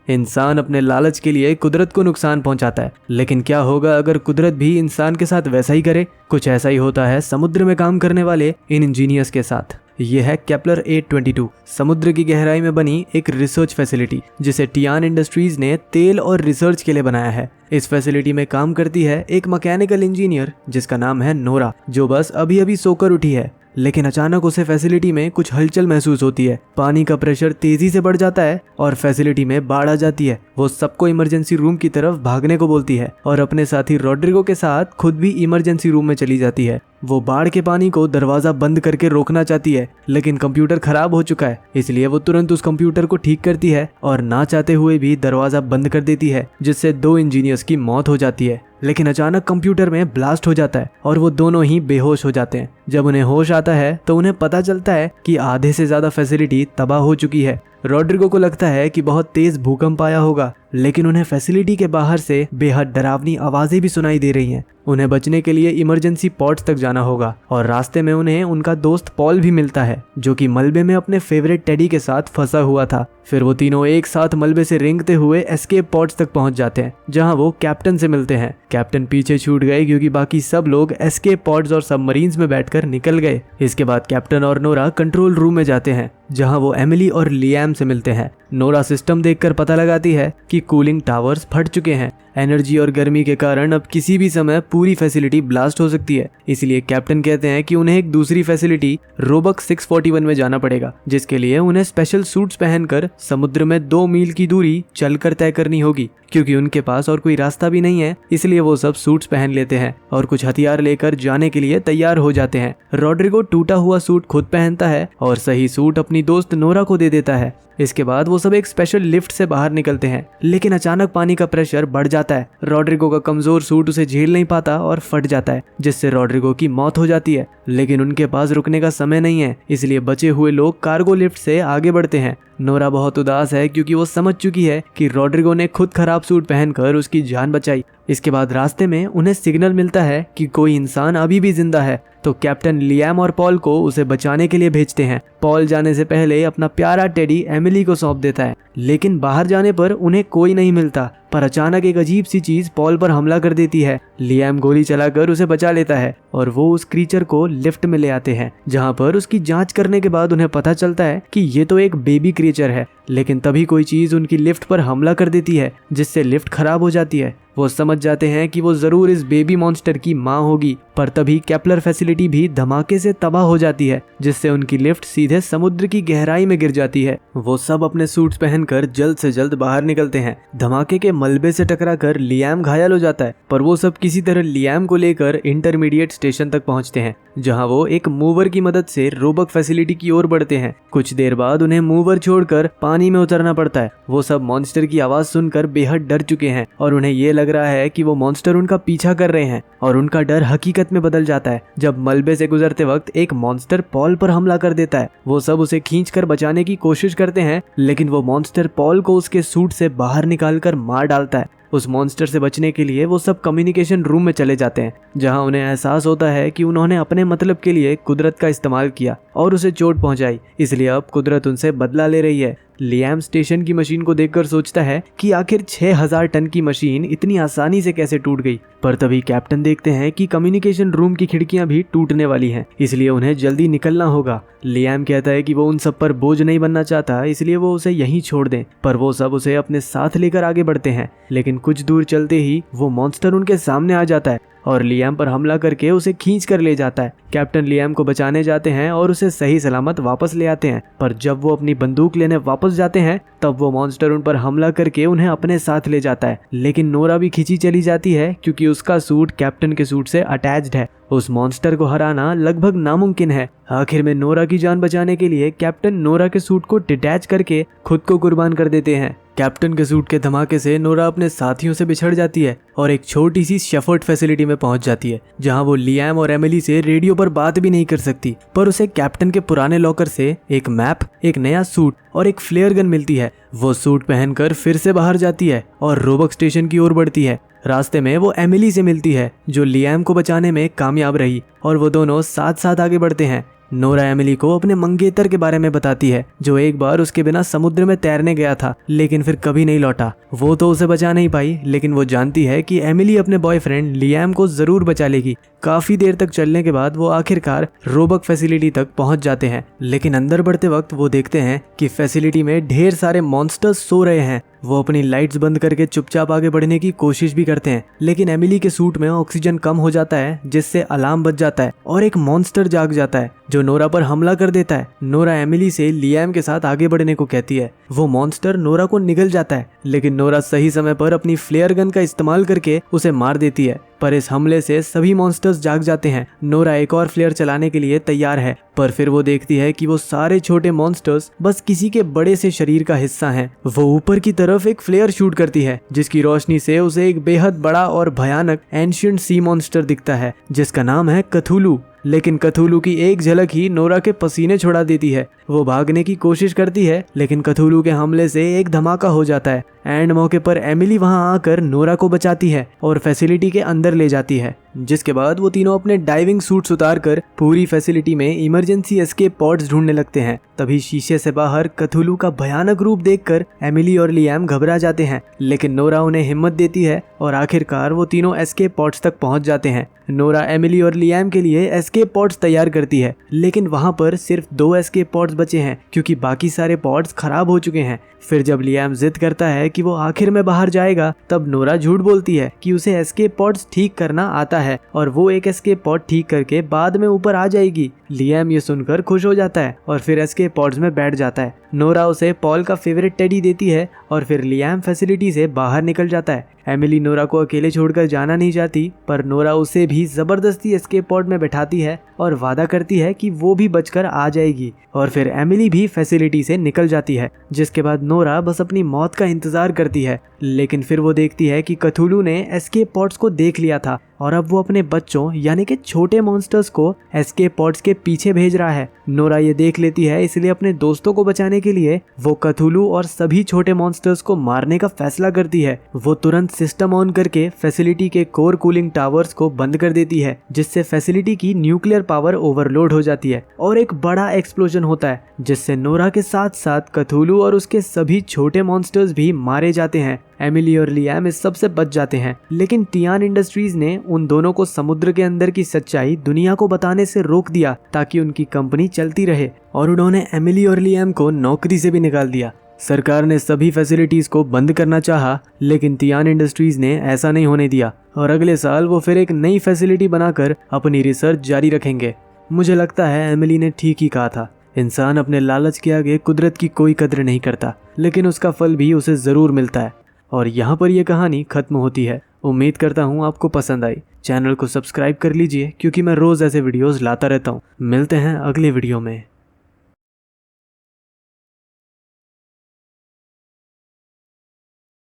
इंसान अपने लालच के लिए कुदरत को नुकसान पहुंचाता है, लेकिन क्या होगा अगर कुदरत भी इंसान के साथ वैसा ही करे? कुछ ऐसा ही होता है समुद्र में काम करने वाले इन इंजीनियर्स के साथ। यह है केपलर 822, समुद्र की गहराई में बनी एक रिसर्च फैसिलिटी जिसे टियान इंडस्ट्रीज ने तेल और रिसर्च के लिए बनाया है। इस फैसिलिटी में काम करती है एक मैकेनिकल इंजीनियर जिसका नाम है नोरा, जो बस अभी अभी सोकर उठी है। लेकिन अचानक उसे फैसिलिटी में कुछ हलचल महसूस होती है। पानी का प्रेशर तेजी से बढ़ जाता है और फैसिलिटी में बाढ़ आ जाती है। वो सबको इमरजेंसी रूम की तरफ भागने को बोलती है और अपने साथी रॉड्रिगो के साथ खुद भी इमरजेंसी रूम में चली जाती है। वो बाढ़ के पानी को दरवाजा बंद करके रोकना चाहती है, लेकिन कंप्यूटर खराब हो चुका है, इसलिए वो तुरंत उस कंप्यूटर को ठीक करती है और ना चाहते हुए भी दरवाजा बंद कर देती है, जिससे 2 इंजीनियर्स की मौत हो जाती है। लेकिन अचानक कंप्यूटर में ब्लास्ट हो जाता है और वो दोनों ही बेहोश हो जाते हैं। जब उन्हें होश आता है तो उन्हें पता चलता है कि आधे से ज्यादा फैसिलिटी तबाह हो चुकी है। रॉड्रिगो को लगता है कि बहुत तेज भूकंप आया होगा, लेकिन उन्हें फैसिलिटी के बाहर से बेहद डरावनी आवाजें भी सुनाई दे रही हैं। उन्हें बचने के लिए इमरजेंसी पॉड्स तक जाना होगा और रास्ते में उन्हें उनका दोस्त पॉल भी मिलता है, जो कि मलबे में अपने फेवरेट टेडी के साथ फंसा हुआ था। फिर वो तीनों एक साथ मलबे से रेंगते हुए एस्केप पॉड्स तक पहुंच जाते हैं, जहां वो कैप्टन से मिलते हैं। कैप्टन पीछे छूट गए क्योंकि बाकी सब लोग एस्केप पॉड्स और सबमरीन्स में बैठकर निकल गए। इसके बाद कैप्टन और नोरा कंट्रोल रूम में जाते हैं, जहां वो एमिली और लियाम से मिलते हैं। नोरा सिस्टम देखकर पता लगाती है कि कूलिंग टावर्स फट चुके हैं। एनर्जी और गर्मी के कारण अब किसी भी समय पूरी फैसिलिटी ब्लास्ट हो सकती है। इसलिए कैप्टन कहते हैं कि उन्हें एक दूसरी फैसिलिटी रोबक 641 में जाना पड़ेगा, जिसके लिए उन्हें स्पेशल सूट्स पहनकर समुद्र में 2 मील की दूरी चलकर तय करनी होगी। क्योंकि उनके पास और कोई रास्ता भी नहीं है, इसलिए वो सब सूट्स पहन लेते हैं और कुछ हथियार लेकर जाने के लिए तैयार हो जाते हैं। रॉड्रिगो टूटा हुआ सूट खुद पहनता है और सही सूट अपनी दोस्त नोरा को दे देता है। इसके बाद वो सब एक स्पेशल लिफ्ट से बाहर निकलते हैं, लेकिन अचानक पानी का प्रेशर बढ़ जाता है। रॉड्रिगो का कमजोर सूट उसे झेल नहीं पाता और फट जाता है, जिससे रॉड्रिगो की मौत हो जाती है। लेकिन उनके पास रुकने का समय नहीं है, इसलिए बचे हुए लोग कार्गो लिफ्ट से आगे बढ़ते हैं। नोरा बहुत उदास है क्योंकि वो समझ चुकी है कि रॉड्रिगो ने खुद खराब सूट पहनकर उसकी जान बचाई। इसके बाद रास्ते में उन्हें सिग्नल मिलता है कि कोई इंसान अभी भी जिंदा है, तो कैप्टन लियाम और पॉल को उसे बचाने के लिए भेजते हैं। पॉल जाने से पहले अपना प्यारा टेडी एमिली को सौंप देता है, लेकिन बाहर जाने पर उन्हें कोई नहीं मिलता। पर अचानक एक अजीब सी चीज पॉल पर हमला कर देती है। लियाम गोली चलाकर उसे बचा लेता है और वो उस क्रीचर को लिफ्ट में ले आते हैं, जहां पर उसकी जांच करने के बाद उन्हें पता चलता है कि ये तो एक बेबी क्रीचर है। लेकिन तभी कोई चीज उनकी लिफ्ट पर हमला कर देती है, जिससे लिफ्ट खराब हो जाती है। वो समझ जाते हैं कि वो जरूर इस बेबी मॉन्स्टर की माँ होगी, पर तभी केपलर फैसिलिटी भी धमाके से तबाह हो जाती है, जिससे उनकी लिफ्ट सीधे समुद्र की गहराई में गिर जाती है। वो सब अपने सूट्स पहनकर जल्द से जल्द बाहर निकलते हैं। धमाके के मलबे से टकराकर लियाम घायल हो जाता है, पर वो सब किसी तरह लियाम को लेकर इंटरमीडिएट स्टेशन तक पहुंचते हैं, जहां वो एक मूवर की मदद से रोबक फैसिलिटी की ओर बढ़ते हैं। कुछ देर बाद उन्हें मूवर छोड़कर पानी में उतरना पड़ता है। वो सब मॉन्स्टर की आवाज सुनकर बेहद डर चुके हैं और उन्हें ये लग रहा है कि वो मॉन्स्टर उनका पीछा कर रहे हैं, और उनका डर हकीकत में बदल जाता है जब मलबे से गुजरते वक्त एक मॉन्स्टर पॉल पर हमला कर देता है। वो सब उसे खींचकर बचाने की कोशिश करते हैं, लेकिन वो मॉन्स्टर पॉल को उसके सूट से बाहर निकालकर मार डालता है। उस मॉन्स्टर से बचने के लिए वो सब कम्युनिकेशन रूम में चले जाते हैं, जहां उन्हें एहसास होता है कि उन्होंने अपने मतलब के लिए कुदरत का इस्तेमाल किया और उसे चोट पहुंचाई, इसलिए अब कुदरत उनसे बदला ले रही है। लियाम स्टेशन की मशीन को देखकर सोचता है कि आखिर 6000 टन की मशीन इतनी आसानी से कैसे टूट गई। पर तभी कैप्टन देखते हैं कि कम्युनिकेशन रूम की खिड़कियां भी टूटने वाली हैं, इसलिए उन्हें जल्दी निकलना होगा। लियाम कहता है कि वो उन सब पर बोझ नहीं बनना चाहता, इसलिए वो उसे यहीं छोड़ दें, पर वो सब उसे अपने साथ लेकर आगे बढ़ते हैं। लेकिन कुछ दूर चलते ही वो मॉन्स्टर उनके सामने आ जाता है और लियाम पर हमला करके उसे खींच कर ले जाता है। कैप्टन लियाम को बचाने जाते हैं और उसे सही सलामत वापस ले आते हैं, पर जब वो अपनी बंदूक लेने वापस जाते हैं तब वो मॉन्स्टर उन पर हमला करके उन्हें अपने साथ ले जाता है। लेकिन नोरा भी खींची चली जाती है क्योंकि उसका सूट कैप्टन के सूट से अटैच्ड है। उस मॉन्स्टर को हराना लगभग नामुमकिन है। आखिर में नोरा की जान बचाने के लिए कैप्टन नोरा के सूट को डिटैच करके खुद को कुर्बान कर देते हैं। कैप्टन के सूट के धमाके से नोरा अपने साथियों से बिछड़ जाती है और एक छोटी सी शेफर्ड फैसिलिटी में पहुंच जाती है, जहां वो लियाम और एमिली से रेडियो पर बात भी नहीं कर सकती। पर उसे कैप्टन के पुराने लॉकर से एक मैप, एक नया सूट और एक फ्लेयर गन मिलती है। वो सूट पहनकर फिर से बाहर जाती है और रोबक स्टेशन की ओर बढ़ती है। रास्ते में वो एमिली से मिलती है, जो लियाम को बचाने में कामयाब रही, और वो दोनों साथ साथ आगे बढ़ते हैं। नोरा एमिली को अपने मंगेतर के बारे में बताती है जो एक बार उसके बिना समुद्र में तैरने गया था लेकिन फिर कभी नहीं लौटा। वो तो उसे बचा नहीं पाई लेकिन वो जानती है कि एमिली अपने बॉयफ्रेंड लियाम को जरूर बचा लेगी। काफी देर तक चलने के बाद वो आखिरकार रोबक फैसिलिटी तक पहुंच जाते हैं, लेकिन अंदर बढ़ते वक्त वो देखते हैं कि फैसिलिटी में ढेर सारे मॉन्स्टर्स सो रहे हैं। वो अपनी लाइट्स बंद करके चुपचाप आगे बढ़ने की कोशिश भी करते हैं, लेकिन एमिली के सूट में ऑक्सीजन कम हो जाता है जिससे अलार्म बज जाता है और एक मॉन्स्टर जाग जाता है जो नोरा पर हमला कर देता है। नोरा एमिली से लियाम के साथ आगे बढ़ने को कहती है। वो मॉन्स्टर नोरा को निगल जाता है लेकिन नोरा सही समय पर अपनी फ्लेयर गन का इस्तेमाल करके उसे मार देती है, पर इस हमले से सभी मॉन्स्टर्स जाग जाते हैं। नोरा एक और फ्लेयर चलाने के लिए तैयार है, पर फिर वो देखती है कि वो सारे छोटे मॉन्स्टर्स बस किसी के बड़े से शरीर का हिस्सा हैं। वो ऊपर की तरफ एक फ्लेयर शूट करती है जिसकी रोशनी से उसे एक बेहद बड़ा और भयानक एंशिएंट सी मॉन्स्टर दिखता है जिसका नाम है कथुलू। लेकिन कथुलू की एक झलक ही नोरा के पसीने छुड़ा देती है। वो भागने की कोशिश करती है लेकिन कथुलू के हमले से एक धमाका हो जाता है। एंड मौके पर एमिली वहां आकर नोरा को बचाती है और फैसिलिटी के अंदर ले जाती है, जिसके बाद वो तीनों अपने डाइविंग सूट्स उतारकर पूरी फैसिलिटी में इमरजेंसी एस्केप पॉड्स ढूंढने लगते हैं। तभी शीशे से बाहर कथुलू का भयानक रूप देखकर एमिली और लियाम घबरा जाते हैं, लेकिन नोरा उन्हें हिम्मत देती है और आखिरकार वो तीनों एस्केप पॉड्स तक पहुंच जाते हैं। नोरा एमिली और लियाम के लिए एस्केप पॉड्स तैयार करती है, लेकिन वहां पर सिर्फ 2 एस्केप पॉड्स बचे हैं क्योंकि बाकी सारे पॉड्स खराब हो चुके हैं। फिर जब लियाम जिद करता है कि वो आखिर में बाहर जाएगा, तब नोरा झूठ बोलती है कि उसे एस्केप पॉड्स ठीक करना आता है और वो एक एस्केप पॉड ठीक करके बाद में ऊपर आ जाएगी। लियाम ये सुनकर खुश हो जाता है और फिर एस्केप पॉड्स में बैठ जाता है। नोरा उसे पॉल का फेवरेट टेडी देती है और फिर लियाम फैसिलिटी से बाहर निकल जाता है। एमिली नोरा को अकेले छोड़कर जाना नहीं चाहती, पर नोरा उसे भी जबरदस्ती एस्केप पॉड में बैठाती है और वादा करती है कि वो भी बचकर आ जाएगी। और फिर एमिली भी फैसिलिटी से निकल जाती है, जिसके बाद नोरा बस अपनी मौत का इंतजार करती है। लेकिन फिर वो देखती है कि कथुलू ने एस्केप पॉड्स को देख लिया था और अब वो अपने बच्चों यानी कि छोटे मॉन्स्टर्स को एस्केप पॉड्स के पीछे भेज रहा है। नोरा ये देख लेती है, इसलिए अपने दोस्तों को बचाने के लिए वो कथुलू और सभी छोटे मॉन्स्टर्स को मारने का फैसला करती है। वो तुरंत सिस्टम ऑन करके फैसिलिटी के कोर कूलिंग टावर्स को बंद कर देती है, जिससे फैसिलिटी की न्यूक्लियर पावर ओवरलोड हो जाती है और एक बड़ा एक्सप्लोजन होता है, जिससे नोरा के साथ साथ कथुलू और उसके सभी छोटे मॉन्स्टर्स भी मारे जाते हैं। एमिली और लियाम इस सब से बच जाते हैं, लेकिन टियान इंडस्ट्रीज ने उन दोनों को समुद्र के अंदर की सच्चाई दुनिया को बताने से रोक दिया ताकि उनकी कंपनी चलती रहे, और उन्होंने एमिली और लियाम को नौकरी से भी निकाल दिया। सरकार ने सभी फैसिलिटीज को बंद करना चाहा, लेकिन टियान इंडस्ट्रीज ने ऐसा नहीं होने दिया और अगले साल वो फिर एक नई फैसिलिटी बनाकर अपनी रिसर्च जारी रखेंगे। मुझे लगता है एमिली ने ठीक ही कहा था, इंसान अपने लालच के आगे कुदरत की कोई कदर नहीं करता, लेकिन उसका फल भी उसे जरूर मिलता है। और यहाँ पर यह कहानी खत्म होती है। उम्मीद करता हूँ आपको पसंद आई। चैनल को सब्सक्राइब कर लीजिए क्योंकि मैं रोज ऐसे वीडियोस लाता रहता हूँ। मिलते हैं अगले वीडियो में।